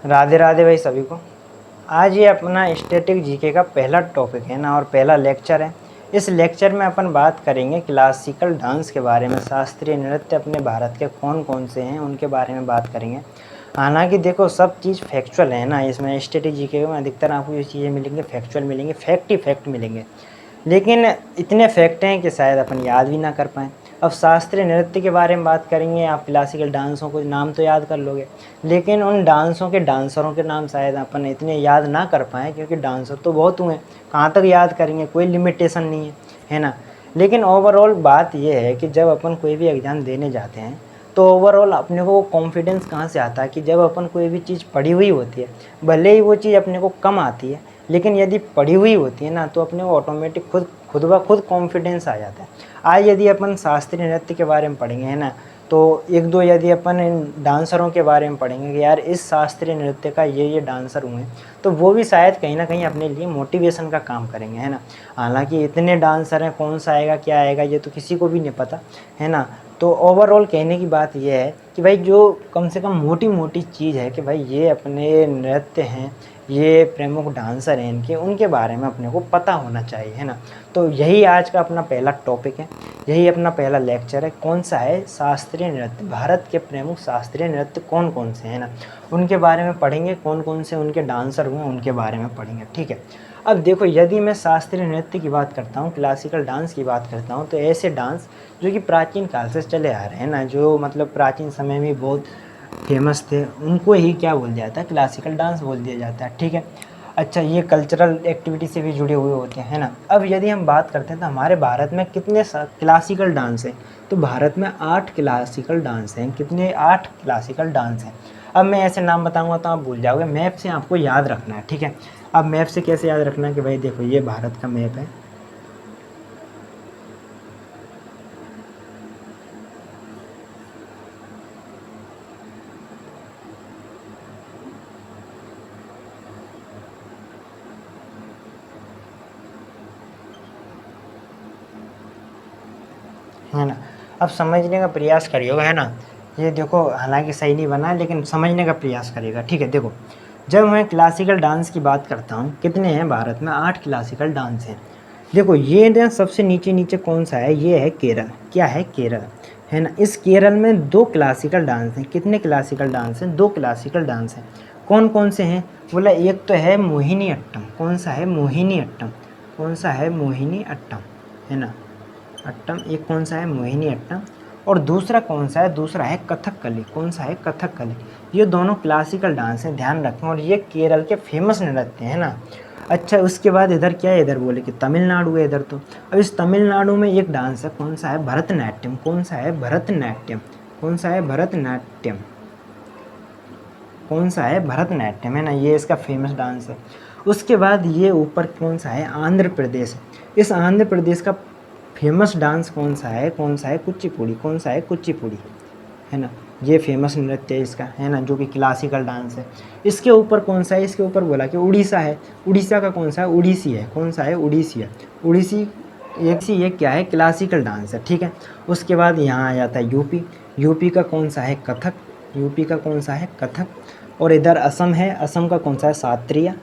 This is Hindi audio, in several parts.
राधे राधे भाई सभी को। आज ये अपना स्टैटिक जीके का पहला टॉपिक है ना, और पहला लेक्चर है। इस लेक्चर में अपन बात करेंगे क्लासिकल डांस के बारे में। शास्त्रीय नृत्य अपने भारत के कौन कौन से हैं उनके बारे में बात करेंगे। हालांकि देखो सब चीज़ फैक्चुअल है ना, इसमें स्टैटिक जीके में अधिकतर आपको ये चीज़ें मिलेंगी फैक्चुअल मिलेंगे, फैक्ट ही फैक्ट मिलेंगे। लेकिन इतने फैक्ट हैं कि शायद अपन याद भी ना कर पाएँ। अब शास्त्रीय नृत्य के बारे में बात करेंगे, आप क्लासिकल डांसों को नाम तो याद कर लोगे, लेकिन उन डांसों के डांसरों के नाम शायद अपन इतने याद ना कर पाएँ, क्योंकि डांसर तो बहुत हुए, कहाँ तक याद करेंगे, कोई लिमिटेशन नहीं है ना। लेकिन ओवरऑल बात ये है कि जब अपन कोई भी एग्ज़ाम देने जाते हैं तो ओवरऑल अपने को कॉन्फिडेंस कहाँ से आता है कि जब अपन कोई भी चीज़ पढ़ी हुई होती है, भले ही वो चीज़ अपने को कम आती है, लेकिन यदि पढ़ी हुई होती है ना तो अपने को ऑटोमेटिक खुद ब खुद कॉन्फिडेंस आ जाता है। आज यदि अपन शास्त्रीय नृत्य के बारे में पढ़ेंगे है ना, तो एक दो यदि अपन इन डांसरों के बारे में पढ़ेंगे कि यार इस शास्त्रीय नृत्य का ये डांसर हुए, तो वो भी शायद कहीं ना कहीं अपने लिए मोटिवेशन का काम करेंगे, है ना। हालांकि इतने डांसर हैं, कौन सा आएगा क्या आएगा ये तो किसी को भी नहीं पता, है ना। तो ओवरऑल कहने की बात यह है कि भाई जो कम से कम मोटी मोटी चीज़ है कि भाई ये अपने नृत्य हैं, ये प्रमुख डांसर हैं, इनके उनके बारे में अपने को पता होना चाहिए, है ना। तो यही आज का अपना पहला टॉपिक है, यही अपना पहला लेक्चर है। कौन सा है? शास्त्रीय नृत्य। भारत के प्रमुख शास्त्रीय नृत्य कौन कौन से हैं ना, उनके बारे में पढ़ेंगे। कौन कौन से उनके डांसर हुए उनके बारे में पढ़ेंगे, ठीक है। अब देखो यदि मैं शास्त्रीय नृत्य की बात करता हूँ, क्लासिकल डांस की बात करता हूँ, तो ऐसे डांस जो कि प्राचीन काल से चले आ रहे हैं ना, जो मतलब प्राचीन समय में बहुत फेमस थे, उनको ही क्या बोल जाता है? क्लासिकल डांस बोल दिया जाता है, ठीक है। अच्छा, ये कल्चरल एक्टिविटी से भी जुड़े हुए होते हैं, है ना। अब यदि हम बात करते हैं तो हमारे भारत में कितने क्लासिकल डांस हैं, तो भारत में 8 क्लासिकल डांस हैं। कितने? 8 क्लासिकल डांस हैं। अब मैं ऐसे नाम बताऊंगा तो आप भूल जाओगे, मैप से आपको याद रखना है, ठीक है। अब मैप से कैसे याद रखना है कि भाई देखो ये भारत का मैप है, है ना। अब समझने का प्रयास करिएगा, है ना। ये देखो हालांकि सही नहीं बना लेकिन समझने का प्रयास करिएगा, ठीक है। देखो जब मैं क्लासिकल डांस की बात करता हूँ, कितने हैं भारत में? 8 क्लासिकल डांस हैं। देखो ये ना सबसे नीचे नीचे कौन सा है? ये है केरल। क्या है? केरल, है ना। इस केरल में 2 क्लासिकल डांस हैं। कितने क्लासिकल डांस हैं? 2 क्लासिकल डांस हैं। कौन कौन से हैं? बोला एक तो है मोहिनी अट्टम। कौन सा है? मोहिनी अट्टम। कौन सा है? मोहिनी अट्टम, है ना। अट्टम एक कौन सा है? मोहिनी अट्टम। और दूसरा कौन सा है? दूसरा है कथकली। कौन सा है? कथकली। ये दोनों क्लासिकल डांस हैं, ध्यान रखें, और ये केरल के फेमस नृत्य हैं ना। अच्छा, उसके बाद इधर क्या है? इधर बोले कि तमिलनाडु है इधर। तो अब इस तमिलनाडु में एक डांस है, कौन सा है? भरतनाट्यम। कौन सा है? भरतनाट्यम। कौन सा है? भरतनाट्यम। कौन सा है? भरतनाट्यम, है ना। ये इसका फेमस डांस है। उसके बाद ये ऊपर कौन सा है? आंध्र प्रदेश। इस आंध्र प्रदेश का फेमस डांस कौन सा है? कौन सा है? कुचिपुड़ी। कौन सा है? कुचिपुड़ी, है ना। ये फेमस नृत्य है इसका, है ना, जो कि क्लासिकल डांस है। इसके ऊपर कौन सा है? इसके ऊपर बोला कि उड़ीसा है। उड़ीसा का कौन सा है? उड़ीसी है। कौन सा है? उड़ीसी है। उड़ीसी ये क्या है? क्लासिकल डांस है, ठीक है। उसके बाद यहाँ आ जाता है यूपी। यूपी का कौन सा है? कथक। यूपी का कौन सा है? कथक। और इधर असम है। असम का कौन सा है? सात्रिया।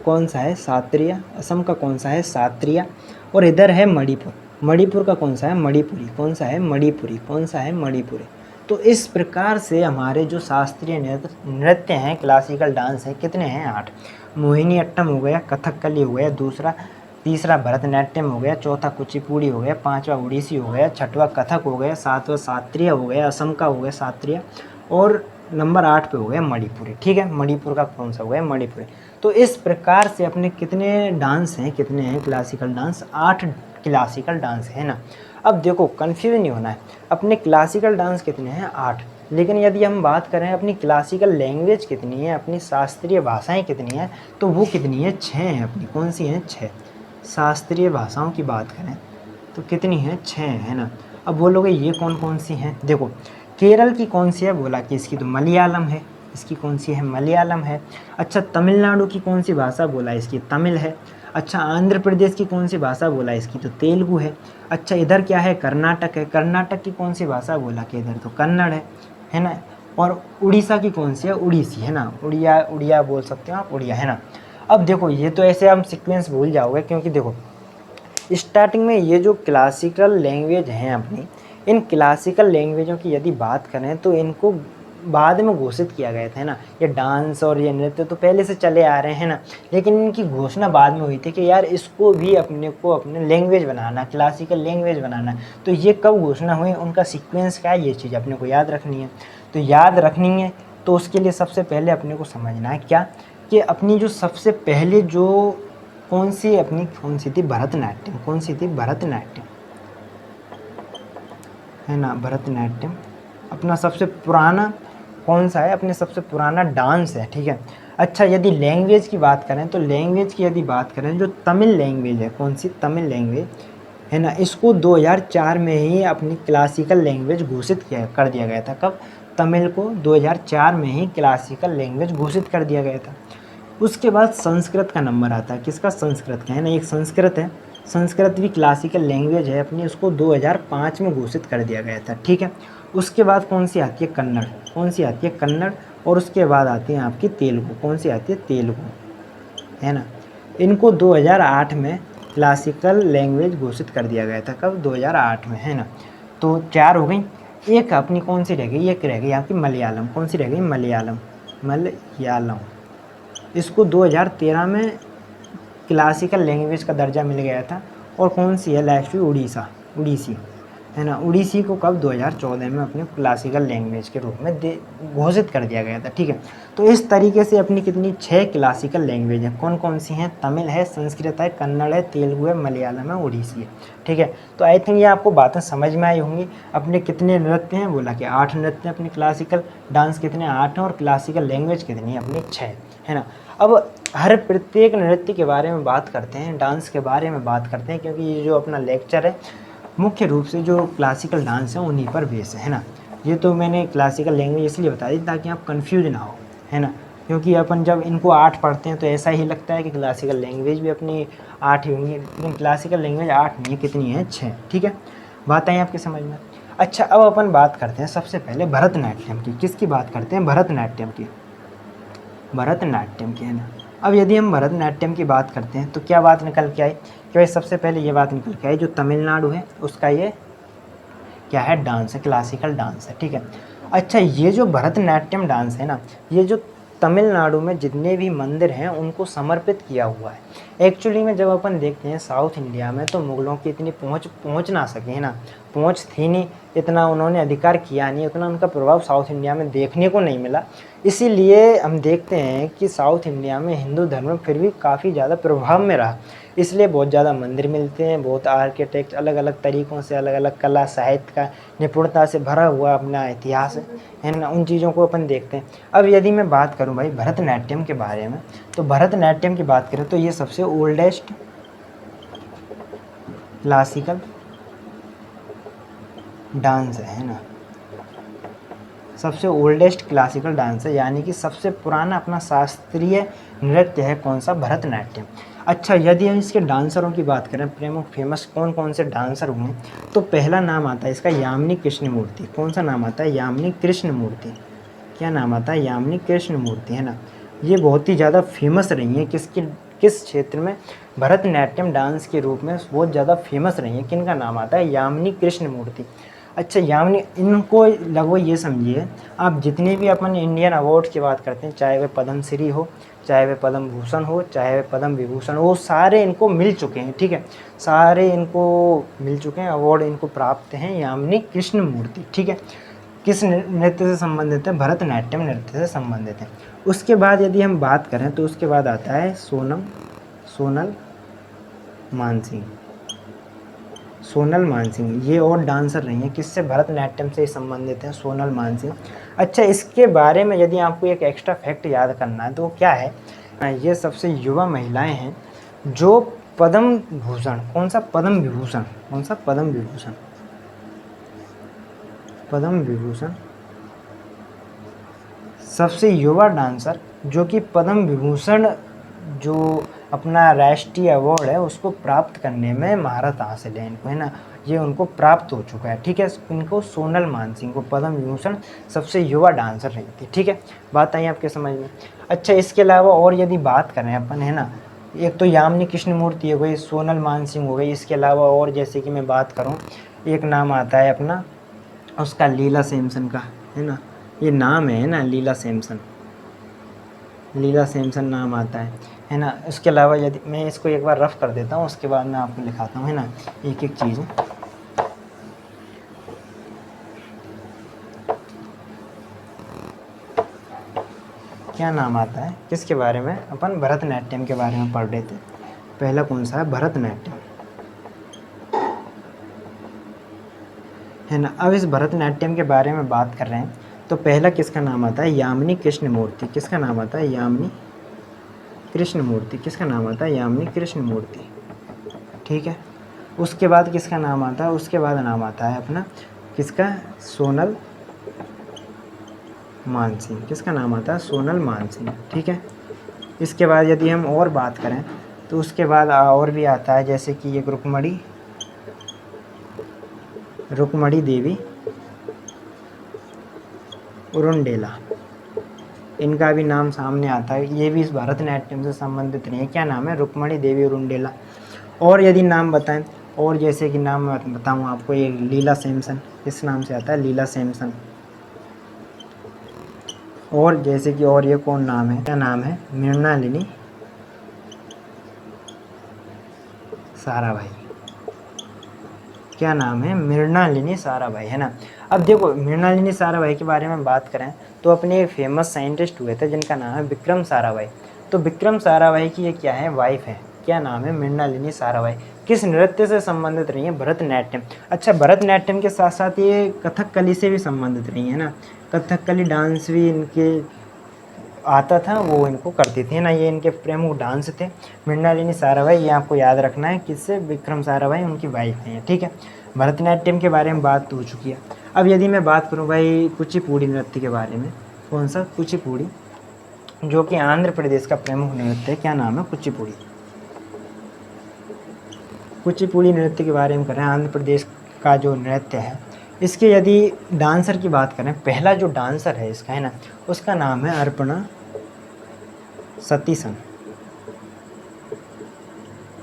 कौन सा है? सात्रिया। असम का कौन सा है? सात्रिया। और इधर है मणिपुर। मणिपुर का कौन सा है? मणिपुरी। कौन सा है? मणिपुरी। कौन सा है? मणिपुरी। तो इस प्रकार से हमारे जो शास्त्रीय नृत्य हैं, क्लासिकल डांस है, कितने हैं? 8। मोहिनी अट्टम हो गया, कथकली हो गया, दूसरा तीसरा भरतनाट्यम हो गया, चौथा कुचिपुड़ी हो गया, पांचवा उड़ीसी हो गया, छठवा कथक हो गया, सातवां सात्रिया हो गया, असम का हो गया सात्रिया, और नंबर 8 पे हो गया मणिपुरी, ठीक है। मणिपुर का कौन सा हो गया? मणिपुरी। तो इस प्रकार से अपने कितने डांस हैं? कितने हैं क्लासिकल डांस? 8 क्लासिकल डांस है ना। अब देखो कन्फ्यूज नहीं होना है, अपने क्लासिकल डांस कितने हैं? 8। लेकिन यदि हम बात करें अपनी क्लासिकल लैंग्वेज कितनी है, अपनी शास्त्रीय भाषाएं कितनी हैं, तो वो कितनी है? 6 हैं अपनी। कौन सी हैं? 6। शास्त्रीय भाषाओं की बात करें तो कितनी हैं? 6, है ना। अब बोलोगे ये कौन कौन सी हैं? देखो केरल की कौन सी है? बोला कि इसकी तो मलयालम है। इसकी कौन सी है? मलयालम है। अच्छा, तमिलनाडु की कौन सी भाषा? बोला इसकी तमिल है। अच्छा, आंध्र प्रदेश की कौन सी भाषा? बोला इसकी तो तेलुगु है। अच्छा, इधर क्या है? कर्नाटक है। कर्नाटक की कौन सी भाषा? बोला कि इधर तो कन्नड़ है ना। और उड़ीसा की कौन सी है, उड़ीसी है ना, उड़िया उड़िया बोल सकते हो आप, उड़िया है ना। अब देखो ये तो ऐसे हम सीक्वेंस भूल जाओगे, क्योंकि देखो स्टार्टिंग में ये जो क्लासिकल लैंग्वेज हैं अपनी, इन क्लासिकल लैंग्वेजों की यदि बात करें तो इनको बाद में घोषित किया गया था, है ना। ये डांस और ये नृत्य तो पहले से चले आ रहे हैं ना, लेकिन इनकी घोषणा बाद में हुई थी कि यार इसको भी अपने को अपने लैंग्वेज बनाना, क्लासिकल लैंग्वेज बनाना। तो ये कब घोषणा हुई, उनका सीक्वेंस क्या है, ये चीज़ अपने को याद रखनी है। तो याद रखनी है तो उसके लिए सबसे पहले अपने को समझना है क्या, कि अपनी जो सबसे पहले जो कौन सी थी, भरतनाट्यम। कौन सी थी, भरतनाट्यम, है ना। भरतनाट्यम अपना सबसे पुराना कौन सा है, अपने सबसे पुराना डांस है, ठीक है। अच्छा यदि लैंग्वेज की बात करें तो लैंग्वेज की यदि बात करें, जो तमिल लैंग्वेज है, कौन सी, तमिल लैंग्वेज है ना, इसको 2004 में ही अपनी क्लासिकल लैंग्वेज घोषित कर दिया गया था। कब, तमिल को 2004 में ही क्लासिकल लैंग्वेज घोषित कर दिया गया था। उसके बाद संस्कृत का नंबर आता है, किसका, संस्कृत का, है ना। एक संस्कृत है, संस्कृत भी क्लासिकल लैंग्वेज है अपनी, उसको 2005 में घोषित कर दिया गया था, ठीक है। उसके बाद कौन सी आती है, कन्नड़। कौन सी आती है, कन्नड़। और उसके बाद आती है आपकी तेलुगु। कौन सी आती है, तेलुगु, है ना। इनको 2008 में क्लासिकल लैंग्वेज घोषित कर दिया गया था। कब, 2008 में, है ना। तो 4 हो गई। एक अपनी कौन सी रह गई, एक रह गई आपकी मलयालम। कौन सी रह गई, मलयालम, मलयालम। इसको 2013 में क्लासिकल लैंग्वेज का दर्जा मिल गया था। और कौन सी है लास्टली, उड़ीसा, उड़ीसी, है ना। उड़ीसी को कब, 2014 में अपने क्लासिकल लैंग्वेज के रूप में घोषित कर दिया गया था, ठीक है। तो इस तरीके से अपनी कितनी 6 क्लासिकल लैंग्वेज हैं। कौन कौन सी हैं, तमिल है, संस्कृत है, कन्नड़ है, तेलुगु है, मलयालम है, उड़ीसी है, ठीक है। तो आई थिंक ये आपको बातें समझ में आई होंगी। अपने कितने नृत्य हैं, बोला कि 8 नृत्य हैं अपने क्लासिकल, डांस कितने, 8 हैं, और क्लासिकल लैंग्वेज कितनी है अपनी, 6, है ना। अब हर प्रत्येक नृत्य के बारे में बात करते हैं, डांस के बारे में बात करते हैं, क्योंकि ये जो अपना लेक्चर है मुख्य रूप से जो क्लासिकल डांस है उन्हीं पर बेस है ना। ये तो मैंने क्लासिकल लैंग्वेज इसलिए बता दी ताकि आप कंफ्यूज ना हो, है ना। क्योंकि अपन जब इनको 8 पढ़ते हैं तो ऐसा ही लगता है कि क्लासिकल लैंग्वेज भी अपनी 8 ही होंगी, लेकिन क्लासिकल लैंग्वेज 8 नहीं है, कितनी है, 6, ठीक है। बात आई आपकी समझ में। अच्छा अब अपन बात करते हैं सबसे पहले भरतनाट्यम की। किसकी बात करते हैं, भरतनाट्यम की, भरतनाट्यम की, है ना। अब यदि हम भरतनाट्यम की बात करते हैं तो क्या बात निकल के आई, कि भाई सबसे पहले ये बात निकल के आई, जो तमिलनाडु है उसका ये क्या है, डांस है, क्लासिकल डांस है, ठीक है। अच्छा ये जो भरतनाट्यम डांस है ना, ये जो तमिलनाडु में जितने भी मंदिर हैं उनको समर्पित किया हुआ है। एक्चुअली में जब अपन देखते हैं साउथ इंडिया में तो मुग़लों की इतनी पहुँच ना सके, है ना, पहुँच थी नहीं, इतना उन्होंने अधिकार किया नहीं, उतना उनका प्रभाव साउथ इंडिया में देखने को नहीं मिला। इसीलिए हम देखते हैं कि साउथ इंडिया में हिंदू धर्म फिर भी काफ़ी ज़्यादा प्रभाव में रहा। इसलिए बहुत ज़्यादा मंदिर मिलते हैं, बहुत आर्किटेक्ट अलग अलग तरीक़ों से, अलग अलग कला साहित्य का निपुणता से भरा हुआ अपना इतिहास है ना, उन चीज़ों को अपन देखते हैं। अब यदि मैं बात करूं भाई भरतनाट्यम के बारे में, तो भरतनाट्यम की बात करें तो ये सबसे ओल्डेस्ट क्लासिकल डांस है ना, सबसे ओल्डेस्ट क्लासिकल डांस है, यानी कि सबसे पुराना अपना शास्त्रीय नृत्य है कौन सा, भरतनाट्यम। अच्छा यदि हम इसके डांसरों की बात करें, प्रमुख फेमस कौन कौन से डांसर हुए, तो पहला नाम आता है इसका यामिनी कृष्णमूर्ति। कौन सा नाम आता है, यामिनी कृष्णमूर्ति। क्या नाम आता है, यामिनी कृष्णमूर्ति, है ना। ये बहुत ही ज़्यादा फेमस रही हैं, किस क्षेत्र में, भरतनाट्यम डांस के रूप में बहुत ज़्यादा फेमस रही हैं। किनका नाम आता है, यामिनी कृष्णमूर्ति। अच्छा यामिनी, इनको लगभग ये समझिए आप, जितने भी अपन इंडियन अवार्ड की बात करते हैं, चाहे वे पद्म श्री हो, चाहे वे पद्म भूषण हो, चाहे वे पद्म विभूषण हो, वो सारे इनको मिल चुके हैं, ठीक है। सारे इनको मिल चुके हैं, अवार्ड इनको प्राप्त हैं, यामिनी कृष्णमूर्ति, ठीक है। किस नृत्य से संबंधित है, भरतनाट्यम नृत्य से संबंधित है। उसके बाद यदि हम बात करें तो उसके बाद आता है सोनल मानसिंह। सोनल मानसिंह ये और डांसर रही हैं, किससे, भरतनाट्यम से संबंधित हैं, सोनल मानसिंह। अच्छा इसके बारे में यदि आपको एक एक्स्ट्रा फैक्ट याद करना है तो वो क्या है, ये सबसे युवा महिलाएं हैं जो पद्म भूषण, कौन सा, पद्म विभूषण, कौन सा, पद्म विभूषण, पद्म विभूषण, सबसे युवा डांसर जो कि पद्म विभूषण जो अपना राष्ट्रीय अवार्ड है उसको प्राप्त करने में महारत हासिल है इनको, है ना। ये उनको प्राप्त हो चुका है। ठीक है, इनको सोनल मानसिंह को पद्म विभूषण सबसे युवा डांसर रही थी। ठीक है, बात आई आपके समझ में। अच्छा, इसके अलावा और यदि बात करें अपन, है ना, एक तो यामिनी कृष्णमूर्ति हो गई, सोनल मानसिंह हो गई, इसके अलावा और जैसे कि मैं बात करूँ, एक नाम आता है अपना उसका लीला सैमसन का, है ना, ये नाम है ना, लीला सैमसन, लीला सैमसन नाम आता है ना। इसके अलावा यदि मैं इसको एक बार रफ कर देता हूँ, उसके बाद मैं आपको लिखाता हूँ, है ना, एक एक चीज़। क्या नाम आता है, किसके बारे में, अपन भरतनाट्यम के बारे में पढ़ रहे थे। पहला कौन सा है, भरतनाट्यम, है ना। अब इस भरतनाट्यम के बारे में बात कर रहे हैं, तो पहला किसका नाम आता है, यामिनी कृष्णमूर्ति। किसका नाम आता है, यामिनी कृष्णमूर्ति। किसका नाम आता है, यामिनी कृष्णमूर्ति। ठीक है, उसके बाद किसका नाम आता है, उसके बाद नाम आता है अपना किसका, सोनल मानसिंह। किसका नाम आता है, सोनल मानसिंह। ठीक है, इसके बाद यदि हम और बात करें तो उसके बाद और भी आता है, जैसे कि एक रुक्मणी देवी उरुंडेला, इनका भी नाम सामने आता है। ये भी इस भरतनाट्यम से संबंधित नहीं है। क्या नाम है, रुक्मणी देवी उरुंडेला। और यदि नाम बताएं, और जैसे कि नाम मैं बताऊँ आपको, ये लीला सैमसन, किस नाम से आता है, लीला सैमसन। और जैसे कि और ये कौन नाम है, क्या नाम है, मृणालिनी साराभाई। क्या नाम है, मृणालिनी साराभाई, है ना। अब देखो, मृणालिनी साराभाई के बारे में बात करें तो अपने एक फेमस साइंटिस्ट हुए थे जिनका नाम है विक्रम साराभाई। तो विक्रम साराभाई की ये क्या है, वाइफ है। क्या नाम है, मृणालिनी साराभाई। किस नृत्य से संबंधित रही है, भरतनाट्यम। अच्छा, भरतनाट्यम के साथ साथ ये कथकली से भी संबंधित रही है ना। कथकली डांस भी इनके आता था, वो इनको करती थी ना। ये इनके प्रमुख डांस थे। मृणालिनी साराभाई, ये आपको याद रखना है, किससे, विक्रम साराभाई उनकी वाइफ हैं। ठीक है, भरतनाट्यम के बारे में बात हो चुकी है। अब यदि मैं बात करूं भाई कुचिपुड़ी नृत्य के बारे में, कौन सा, कुचिपुड़ी, जो कि आंध्र प्रदेश का प्रमुख नृत्य है। क्या नाम है, कुचिपुड़ी। कुचिपुड़ी नृत्य के बारे में करें, आंध्र प्रदेश का जो नृत्य है, इसके यदि डांसर की बात करें, पहला जो डांसर है इसका, है ना, उसका नाम है अर्पणा सतीसन।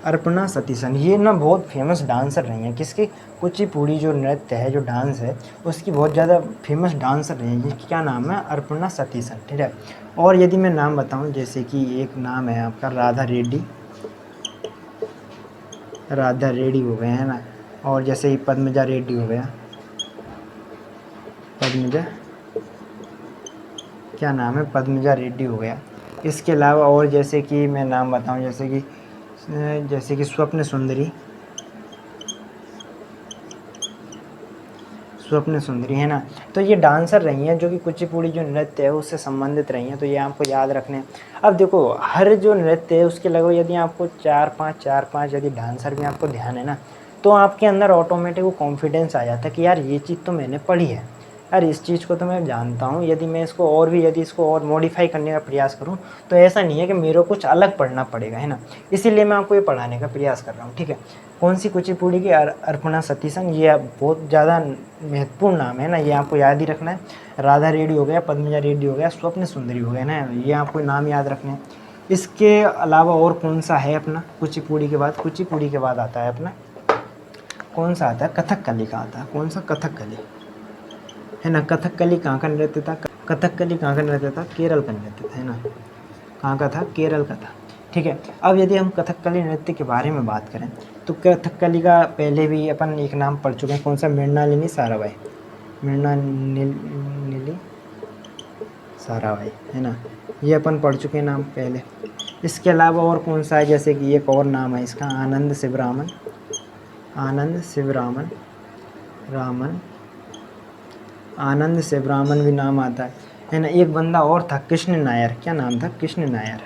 अर्पणा सतीसन, ये ना बहुत फेमस डांसर रही हैं। किसकी, कुचिपुड़ी जो नृत्य है, जो डांस है, उसकी बहुत ज़्यादा फेमस डांसर रही हैं, जिसकी क्या नाम है, अर्पणा सतीसन। ठीक है, और यदि मैं नाम बताऊं, जैसे कि एक नाम है आपका राधा रेड्डी, राधा रेड्डी हो गए, है ना। और जैसे ही पद्मजा रेड्डी हो गया, पद्मजा, क्या नाम है, पद्मजा रेड्डी हो गया। इसके अलावा और जैसे कि मैं नाम बताऊं, जैसे कि स्वप्न सुंदरी, स्वप्न सुंदरी, है ना। तो ये डांसर रही हैं जो कि कुचिपुड़ी जो नृत्य है उससे संबंधित रही हैं। तो ये आपको याद रखने हैं। अब देखो, हर जो नृत्य है उसके लगभग यदि आपको चार पाँच यदि डांसर भी आपको ध्यान है ना, तो आपके अंदर ऑटोमेटिक वो कॉन्फिडेंस आ जाता है कि यार ये चीज़ तो मैंने पढ़ी है, यार इस चीज़ को तो मैं जानता हूँ। यदि मैं इसको और भी यदि इसको और मॉडिफाई करने का प्रयास करूँ तो ऐसा नहीं है कि मेरे को कुछ अलग पढ़ना पड़ेगा, है ना। इसीलिए मैं आपको ये पढ़ाने का प्रयास कर रहा हूँ। ठीक है, कौन सी, कुचिपुड़ी की अर्पणा सतीसन। ये बहुत ज़्यादा महत्वपूर्ण नाम है ना, ये आपको याद ही रखना है। राधा रेड्डी हो गया, पद्मजा रेड्डी हो गया, स्वप्न सुंदरी हो गया ना, ये आपको नाम याद रखने हैं। इसके अलावा और कौन सा है अपना, कुचिपुड़ी के बाद, कुचिपुड़ी के बाद आता है अपना कौन सा आता है, कथकली का आता है। कौन सा, कथकली, है ना। कथकली कहाँ का नृत्य था, कथकली कहाँ का नृत्य था, केरल का नृत्य था, है ना। कहाँ का था, केरल का था। ठीक है, अब यदि हम कथकली नृत्य के बारे में बात करें तो कथकली का पहले भी अपन एक नाम पढ़ चुके हैं। कौन सा, मृणालिनी साराभाई, मृणालिनी साराभाई, है ना, ये अपन पढ़ चुके हैं नाम पहले। इसके अलावा और कौन सा है, जैसे कि एक और नाम है इसका, आनंद शिवरामन, आनंद शिवरामन, आनंद शिवरामन भी नाम आता है ना। एक बंदा और था, कृष्ण नायर। क्या नाम था, कृष्ण नायर।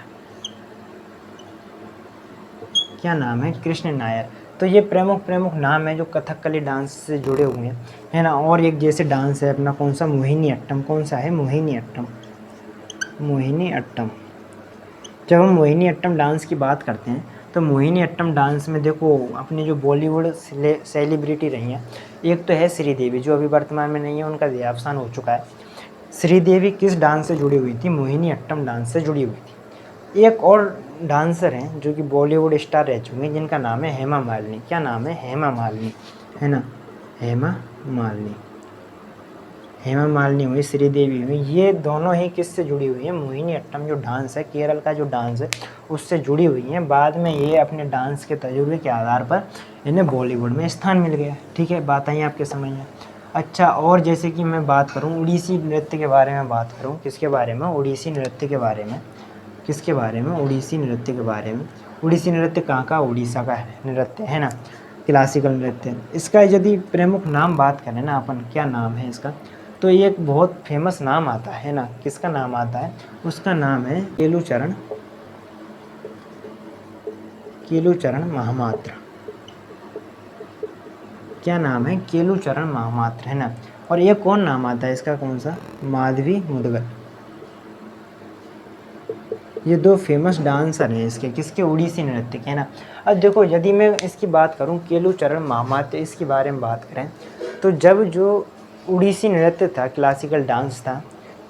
क्या नाम है, कृष्ण नायर। तो ये प्रमुख नाम है जो कथकली डांस से जुड़े हुए हैं, है ना। और एक जैसे डांस है अपना, कौन सा, मोहिनी अट्टम। कौन सा है, मोहिनी अट्टम, मोहिनी अट्टम। जब हम मोहिनी अट्टम डांस की बात करते हैं तो मोहिनीअट्टम डांस में देखो अपनी जो बॉलीवुड सेलिब्रिटी रही हैं, एक तो है श्रीदेवी जो अभी वर्तमान में नहीं है, उनका देहावसान हो चुका है। श्रीदेवी किस डांस से जुड़ी हुई थी? मोहिनीअट्टम डांस से जुड़ी हुई थी। एक और डांसर हैं जो कि बॉलीवुड स्टार रह चुके हैं, जिनका नाम है हेमा मालिनी। क्या नाम है? हेमा मालिनी, है ना, हेमा मालिनी। हेमा मालिनी हुई, श्रीदेवी हुई, ये दोनों ही किससे जुड़ी हुई हैं? मोहिनीअट्टम जो डांस है, केरल का जो डांस है, उससे जुड़ी हुई हैं। बाद में ये अपने डांस के तजुर्बे के आधार पर इन्हें बॉलीवुड में स्थान मिल गया। ठीक है, बात आई आपके समझ में। अच्छा, और जैसे कि मैं बात करूं उड़ीसी नृत्य के बारे में, बात करूं किसके बारे में? उड़ीसी नृत्य के बारे में। किसके बारे में? उड़ीसी नृत्य के बारे में। उड़ीसी नृत्य कहाँ का? उड़ीसा का नृत्य है ना, क्लासिकल नृत्य। इसका यदि प्रमुख नाम बात करें ना अपन, क्या नाम है इसका, तो ये एक बहुत फेमस नाम आता है ना। किसका नाम आता है? उसका नाम है केलुचरण, केलुचरण महामात्र। क्या नाम है? केलुचरण महामात्र, है ना। और ये कौन नाम आता है इसका? कौन सा? माधवी मुदगल। ये दो फेमस डांसर हैं इसके, किसके? उड़ीसी नृत्य के, है ना। अब देखो यदि मैं इसकी बात करूं केलुचरण महामात्र, इसके बारे में बात करें तो जब जो उड़ीसी नृत्य था, क्लासिकल डांस था,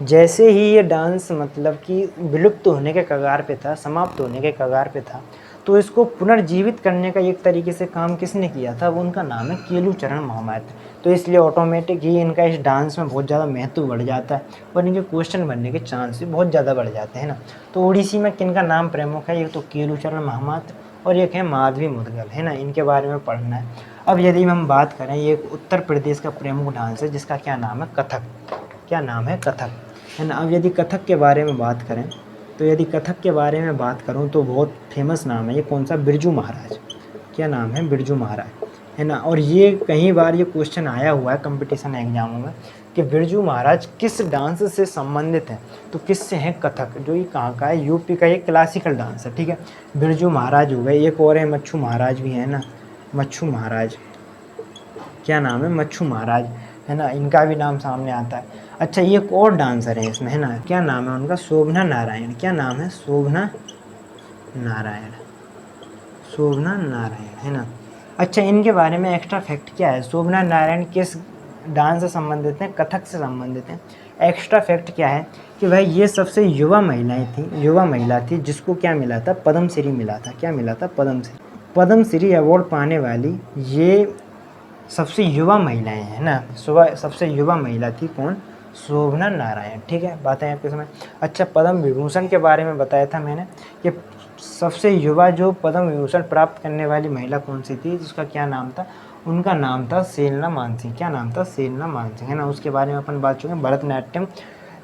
जैसे ही ये डांस मतलब कि विलुप्त होने के कगार पे था, समाप्त होने के कगार पे था, तो इसको पुनर्जीवित करने का एक तरीके से काम किसने किया था? वो उनका नाम है केलुचरण महामात्र। तो इसलिए ऑटोमेटिक ही इनका इस डांस में बहुत ज़्यादा महत्व बढ़ जाता है और इनके क्वेश्चन बनने के चांस भी बहुत ज़्यादा बढ़ जाते हैं ना। तो उड़ीसी में किन का नाम प्रमुख है? एक तो केलुचरण महामात्र और एक है माधवी मुदगल, है ना। इनके बारे में पढ़ना है। अब यदि हम बात करें, ये उत्तर प्रदेश का प्रमुख डांस है जिसका क्या नाम है? कथक। क्या नाम है? कथक, है ना। अब यदि कथक के बारे में बात करें तो यदि कथक के बारे में बात करूं तो बहुत फेमस नाम है ये। कौन सा? बिरजू महाराज। क्या नाम है? बिरजू महाराज, है ना। और ये कई बार ये क्वेश्चन आया हुआ है कंपटीशन एग्जामों में कि बिरजू महाराज किस डांस से संबंधित हैं? तो किससे हैं? कथक। जो ये कहाँ का है? यूपी का, ये क्लासिकल डांस है। ठीक है, बिरजू महाराज हो गए। एक और है मच्छू महाराज भी है ना, मच्छू महाराज। क्या नाम है? मच्छू महाराज, है ना। इनका भी नाम सामने आता है। अच्छा, ये एक और डांसर है इसमें, है ना। क्या नाम है उनका? शोभना नारायण। क्या नाम है? शोभना नारायण, शोभना नारायण, है ना। अच्छा, इनके बारे में एक्स्ट्रा फैक्ट क्या है? शोभना नारायण किस डांस से संबंधित हैं? कथक से संबंधित हैं। एक्स्ट्रा फैक्ट क्या है कि भाई ये सबसे युवा महिलाएं थी, युवा महिला थी जिसको क्या मिला था? पद्मश्री मिला था। क्या मिला था? पद्मश्री। पद्मश्री अवार्ड पाने वाली ये सबसे युवा महिलाएं हैं ना। सुबह सबसे युवा महिला थी कौन? शोभना नारायण। ठीक है, बातें आपके समय। अच्छा, पद्म विभूषण के बारे में बताया था मैंने कि सबसे युवा जो पद्म विभूषण प्राप्त करने वाली महिला कौन सी थी, जिसका क्या नाम था? उनका नाम था सेलना मानसिंह। क्या नाम था? सेलना मानसिंह, है ना। उसके बारे में अपन बात चुके हैं। भरतनाट्यम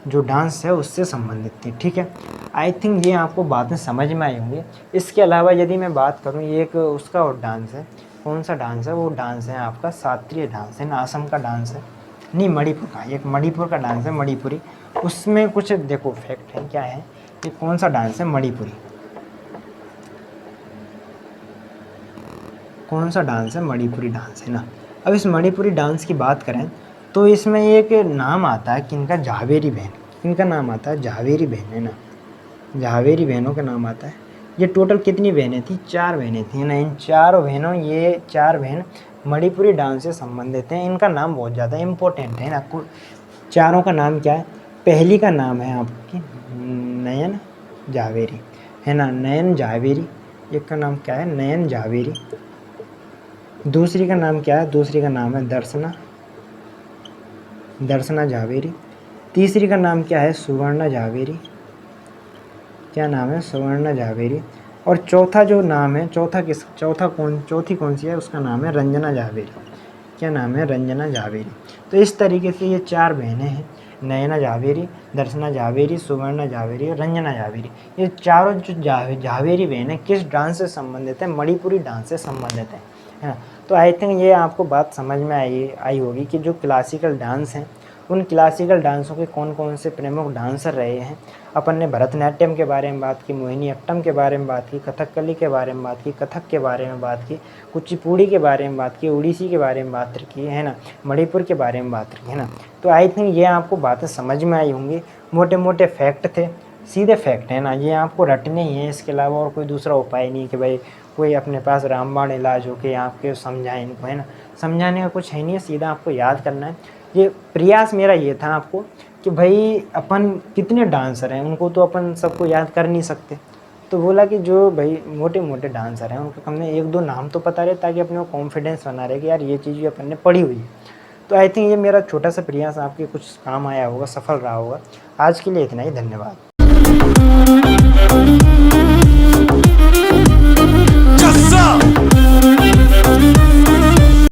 जो डांस है उससे संबंधित थी। ठीक है, आई थिंक ये आपको बातें समझ में आई होंगी। इसके अलावा यदि मैं बात करूँ, ये एक उसका और डांस है। कौन सा डांस है? वो डांस है आपका शास्त्रीय डांस, है ना। असम का डांस है, नहीं मणिपुर का, एक मणिपुर का डांस है, मणिपुरी। उसमें कुछ देखो फैक्ट है, क्या है ये? कौन सा डांस है? मणिपुरी। कौन सा डांस है? मणिपुरी डांस, है ना। अब इस मणिपुरी डांस की बात करें तो इसमें एक नाम आता है किनका? झावेरी बहन। किनका नाम आता है? झावेरी बहन, है ना। झावेरी बहनों का नाम आता है। ये टोटल कितनी बहनें थी? 4 बहनें थी, है ना। इन 4 बहनों, ये 4 बहन मणिपुरी डांस से संबंधित हैं। इनका नाम बहुत ज़्यादा इम्पोर्टेंट है ना। चारों का नाम क्या है? पहली का नाम है आपकी नयन झावेरी, है ना। नयन झावेरी। एक का नाम क्या है? नयन झावेरी। दूसरी का नाम क्या है? दूसरी का नाम है दर्शना, दर्शना झावेरी। तीसरी का नाम क्या है? सुवर्णा झावेरी। क्या नाम है? सुवर्णा झावेरी। और चौथा जो नाम है, चौथी कौन सी है? उसका नाम है रंजना झावेरी। क्या नाम है? रंजना झावेरी। तो इस तरीके से ये 4 बहनें हैं, नयना झावेरी, दर्शना झावेरी, सुवर्णा झावेरी और रंजना झावेरी। ये चारों जो झावेरी बहनें किस डांस से संबंधित है? मणिपुरी डांस से संबंधित है ना। तो आई थिंक ये आपको बात समझ में आई होगी कि जो क्लासिकल डांस हैं, उन क्लासिकल डांसों के कौन कौन से प्रमुख डांसर रहे हैं। अपन ने भरतनाट्यम के बारे में बात की, मोहिनीअट्टम के बारे में बात की, कथकली के बारे में बात की, कथक के बारे में बात की, कुचिपुड़ी के बारे में बात की, उड़ीसी के बारे में बात की, है ना, मणिपुर के बारे में बात की, है ना। तो आई थिंक ये आपको बातें समझ में आई होंगी। मोटे मोटे फैक्ट थे, सीधे फैक्ट है ना, ये आपको रटने ही हैं। इसके अलावा और कोई दूसरा उपाय नहीं कि भाई कोई अपने पास रामबाण इलाज हो के आपके समझाएं इनको, है ना। समझाने का कुछ है नहीं है, सीधा आपको याद करना है। ये प्रयास मेरा ये था आपको कि भाई अपन कितने डांसर हैं, उनको तो अपन सबको याद कर नहीं सकते। तो बोला कि जो भाई मोटे-मोटे डांसर हैं उनका हमने 1-2 नाम तो पता रहे, ताकि अपने को कॉन्फिडेंस बना रहे कि यार ये चीज़ भी अपन ने पढ़ी हुई है। तो आई थिंक ये मेरा छोटा-सा प्रयास आपके कुछ काम आया होगा, सफल रहा होगा। आज के लिए इतना ही, धन्यवाद।